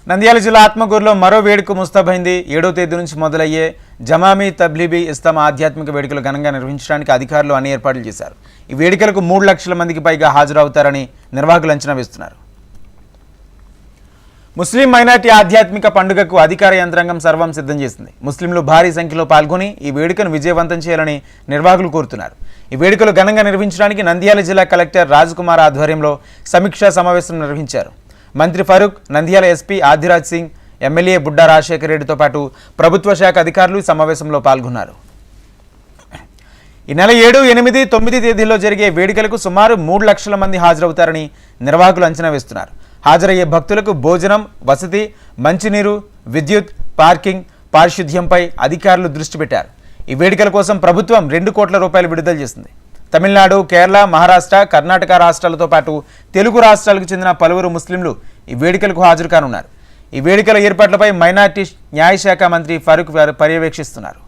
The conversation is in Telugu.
నంద్యాల జిల్లా ఆత్మకూరులో మరో వేడుక ముస్తాబైంది. 7వ తేదీ నుంచి మొదలయ్యే జమామీ తబ్లీబీ ఇస్తామా ఆధ్యాత్మిక వేడుకలు ఘనంగా నిర్వహించడానికి అధికారులు అన్ని ఏర్పాట్లు చేశారు. ఈ వేడుకలకు 3 లక్షల మందికి పైగా హాజరవుతారని నిర్వాహకులు అంచనా వేస్తున్నారు. ముస్లిం మైనార్టీ ఆధ్యాత్మిక పండుగకు అధికార యంత్రాంగం సర్వం సిద్ధం చేసింది. ముస్లింలు భారీ సంఖ్యలో పాల్గొని ఈ వేడుకను విజయవంతం చేయాలని నిర్వాహకులు కోరుతున్నారు. ఈ వేడుకలు ఘనంగా నిర్వహించడానికి నంద్యాల జిల్లా కలెక్టర్ రాజ్ కుమార్ ఆధ్వర్యంలో సమీక్షా సమావేశం నిర్వహించారు. మంత్రి ఫరూక్, నంద్యాల ఎస్పీ ఆదిరాజ్ సింగ్, ఎమ్మెల్యే బుడ్డా రాజశేఖర్ రెడ్డితో పాటు ప్రభుత్వ శాఖ అధికారులు ఈ సమావేశంలో పాల్గొన్నారు. ఈ నెల 7, 8, 9 తేదీల్లో జరిగే వేడుకలకు సుమారు 3 లక్షల మంది హాజరవుతారని నిర్వాహకులు అంచనా వేస్తున్నారు. హాజరయ్యే భక్తులకు భోజనం, వసతి, మంచినీరు, విద్యుత్, పార్కింగ్, పారిశుద్ధ్యంపై అధికారులు దృష్టి పెట్టారు. ఈ వేడుకల కోసం ప్రభుత్వం 2 కోట్ల రూపాయలు విడుదల చేసింది. తమిళనాడు, కేరళ, మహారాష్ట్ర, కర్ణాటక రాష్ట్రాలతో పాటు తెలుగు రాష్ట్రాలకు చెందిన పలువురు ముస్లింలు ఈ వేడుకలకు హాజరు కానున్నారు. ఈ వేడుకల ఏర్పాట్లపై మైనార్టీ న్యాయశాఖ మంత్రి ఫరూక్ పర్యవేక్షిస్తున్నారు.